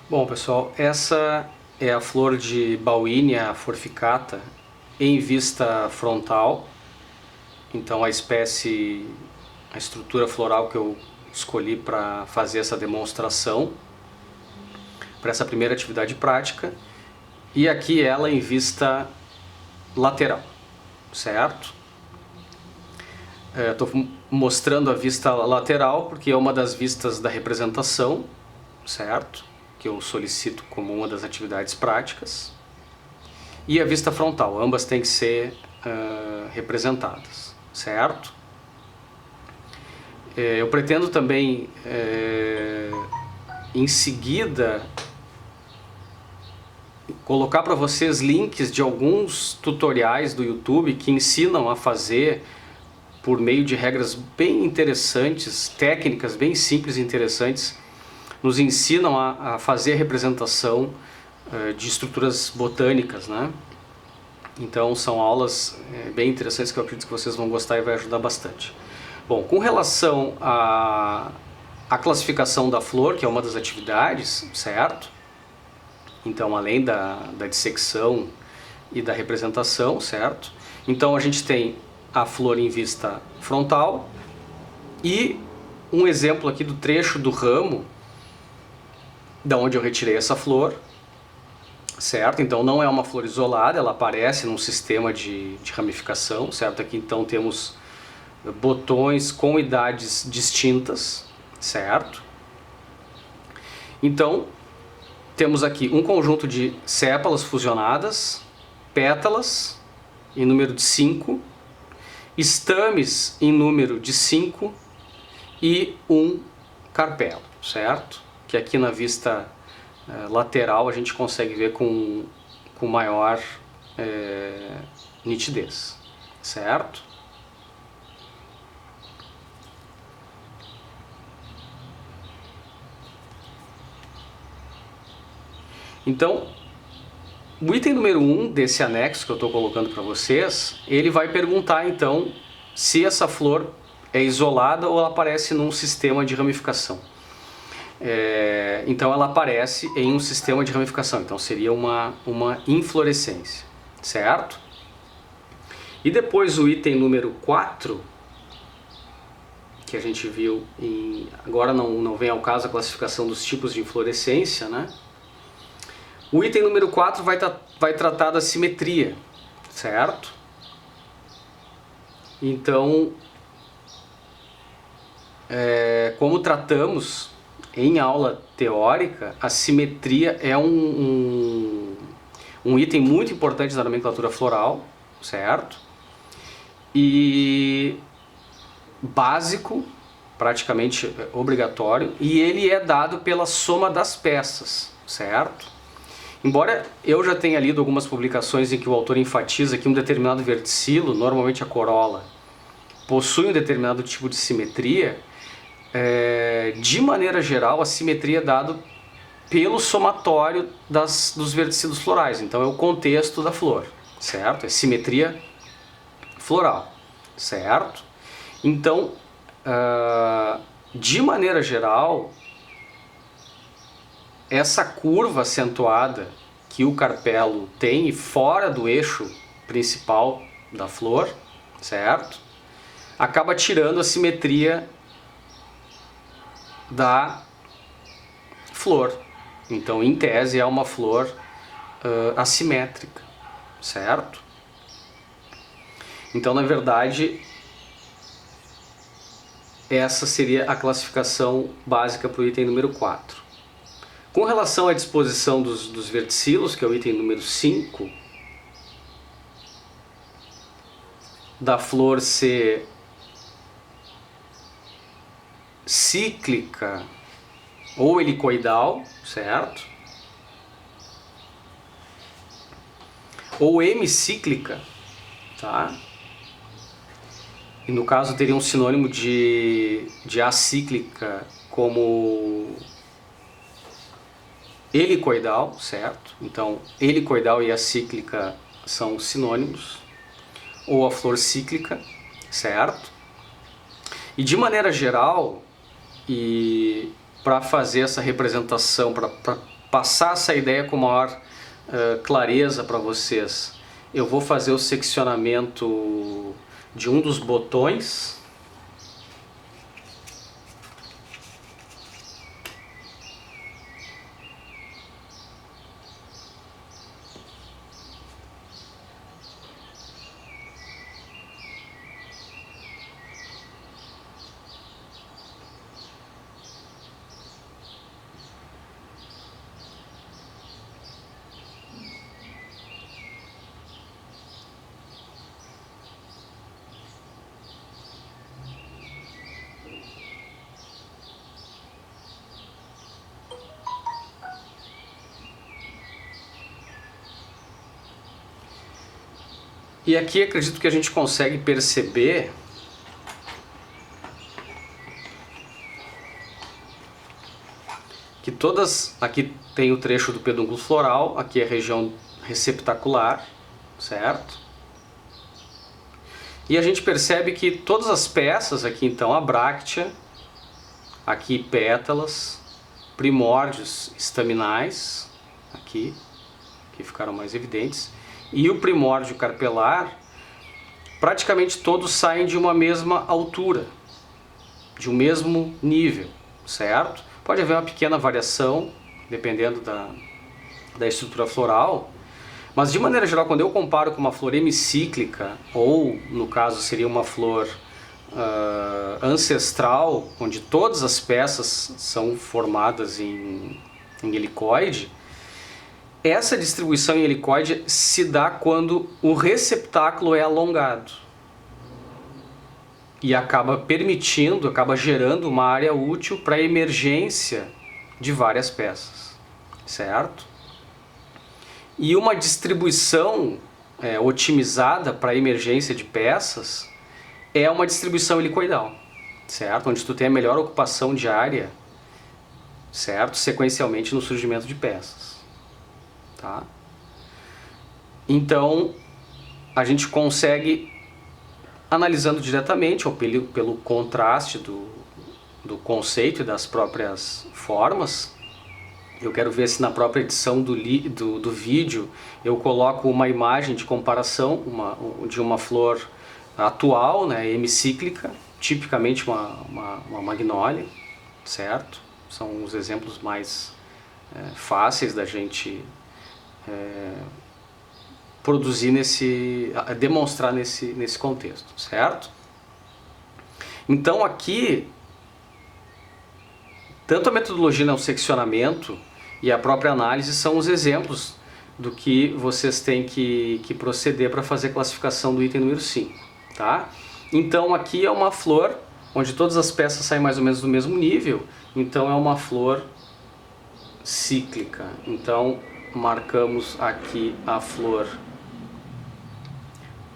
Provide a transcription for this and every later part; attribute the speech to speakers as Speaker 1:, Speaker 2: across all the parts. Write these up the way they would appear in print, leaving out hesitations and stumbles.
Speaker 1: Bom, pessoal, essa é a flor de Bauhinia forficata em vista frontal. Então a estrutura floral que eu escolhi para fazer essa demonstração, para essa primeira atividade prática. E aqui ela em vista lateral, certo? Estou mostrando a vista lateral porque é uma das vistas da representação, certo? Que eu solicito como uma das atividades práticas. E a vista frontal, ambas têm que ser representadas, certo? Eu pretendo também, em seguida, colocar para vocês links de alguns tutoriais do YouTube que ensinam a fazer por meio de regras bem interessantes, técnicas bem simples e interessantes, nos ensinam a fazer a representação de estruturas botânicas, né? Então são aulas bem interessantes que eu acredito que vocês vão gostar e vai ajudar bastante. Bom, com relação à classificação da flor, que é uma das atividades, certo? Então, além da dissecção e da representação, certo? Então a gente tem a flor em vista frontal e um exemplo aqui do trecho do ramo da onde eu retirei essa flor, certo? Então não é uma flor isolada, ela aparece num sistema de ramificação, certo? Aqui então temos botões com idades distintas, certo? Então temos aqui um conjunto de sépalas fusionadas, pétalas em número de 5, estames em número de 5 e um carpelo, certo? Que aqui na vista lateral a gente consegue ver com maior nitidez, certo? Então, o item número 1 desse anexo que eu estou colocando para vocês, ele vai perguntar então se essa flor é isolada ou ela aparece num sistema de ramificação. Então ela aparece em um sistema de ramificação, então seria uma inflorescência, certo? E depois o item número 4, que a gente viu, agora não vem ao caso a classificação dos tipos de inflorescência, né? O item número 4 vai tratar da simetria, certo? Então, como tratamos em aula teórica, a simetria é um item muito importante da nomenclatura floral, certo? E básico, praticamente obrigatório, e ele é dado pela soma das peças, certo? Embora eu já tenha lido algumas publicações em que o autor enfatiza que um determinado verticilo, normalmente a corola, possui um determinado tipo de simetria, de maneira geral a simetria é dada pelo somatório dos verticilos florais, então é o contexto da flor, certo? É simetria floral, certo? Então, de maneira geral, essa curva acentuada que o carpelo tem fora do eixo principal da flor, certo? Acaba tirando a simetria da flor. Então, em tese, é uma flor assimétrica, certo? Então, na verdade, essa seria a classificação básica para o item número 4. Com relação à disposição dos verticilos, que é o item número 5, da flor ser cíclica ou helicoidal, certo? Ou hemicíclica, tá? E no caso teria um sinônimo de acíclica como helicoidal, certo? Então, helicoidal e acíclica são sinônimos, ou a flor cíclica, certo? E de maneira geral, e para fazer essa representação, para passar essa ideia com maior clareza para vocês, eu vou fazer o seccionamento de um dos botões. E aqui acredito que a gente consegue perceber que todas, aqui tem o trecho do pedúnculo floral, aqui é a região receptacular, certo? E a gente percebe que todas as peças, aqui então a bráctea, aqui pétalas, primórdios estaminais, aqui, que ficaram mais evidentes, e o primórdio carpelar, praticamente todos saem de uma mesma altura, de um mesmo nível, certo? Pode haver uma pequena variação, dependendo da estrutura floral, mas de maneira geral, quando eu comparo com uma flor hemicíclica, ou no caso seria uma flor ancestral, onde todas as peças são formadas em helicoide, essa distribuição em helicoide se dá quando o receptáculo é alongado e acaba permitindo, acaba gerando uma área útil para a emergência de várias peças, certo? E uma distribuição otimizada para a emergência de peças é uma distribuição helicoidal, certo? Onde tu tem a melhor ocupação de área, certo? Sequencialmente no surgimento de peças. Tá? Então a gente consegue, analisando diretamente, ou pelo contraste do conceito e das próprias formas. Eu quero ver se na própria edição do vídeo eu coloco uma imagem de comparação de uma flor atual, né, hemicíclica, tipicamente uma magnólia, certo? São os exemplos mais fáceis da gente produzir demonstrar nesse contexto, certo? Então aqui, tanto a metodologia no seccionamento e a própria análise são os exemplos do que vocês têm que proceder para fazer a classificação do item número 5, tá? Então aqui é uma flor onde todas as peças saem mais ou menos do mesmo nível, então é uma flor cíclica. Então marcamos aqui a flor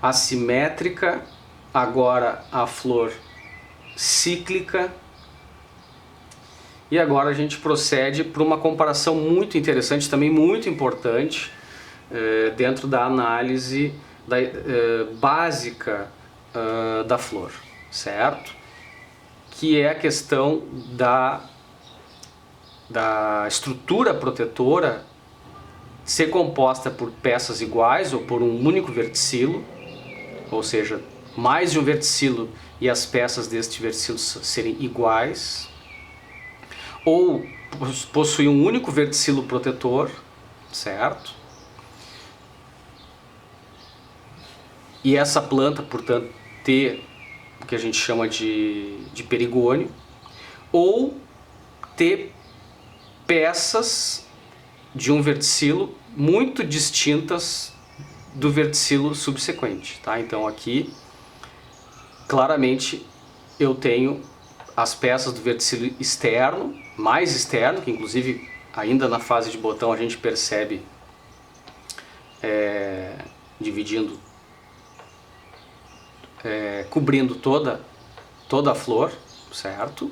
Speaker 1: assimétrica, agora a flor cíclica, e agora a gente procede para uma comparação muito interessante, também muito importante, dentro da análise básica da flor, certo? Que é a questão da estrutura protetora ser composta por peças iguais ou por um único verticilo, ou seja, mais de um verticilo e as peças deste verticilo serem iguais, ou possuir um único verticilo protetor, certo? E essa planta, portanto, ter o que a gente chama de perigônio, ou ter peças de um verticilo muito distintas do verticilo subsequente, tá? Então aqui, claramente, eu tenho as peças do verticilo externo, mais externo, que inclusive ainda na fase de botão a gente percebe dividindo, cobrindo toda a flor, certo?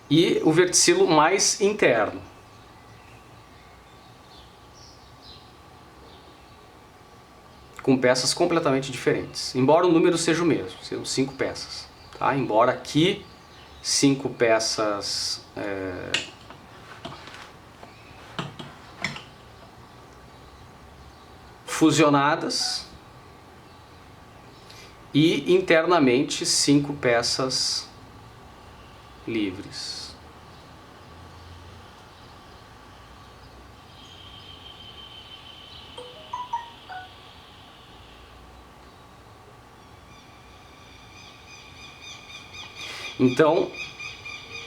Speaker 1: E o verticilo mais interno. Com peças completamente diferentes, embora o número seja o mesmo, são 5 peças, tá? Embora aqui 5 peças fusionadas e internamente 5 peças livres. Então,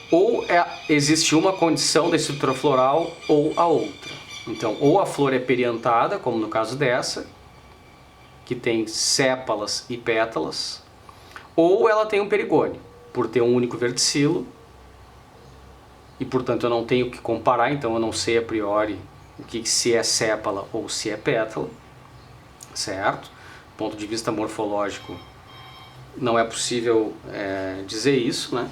Speaker 1: ou existe uma condição da estrutura floral ou a outra. Então, ou a flor é periantada, como no caso dessa, que tem sépalas e pétalas, ou ela tem um perigônio, por ter um único verticilo, e portanto eu não tenho que comparar, então eu não sei a priori se é sépala ou se é pétala, certo? Do ponto de vista morfológico, não é possível dizer isso, né?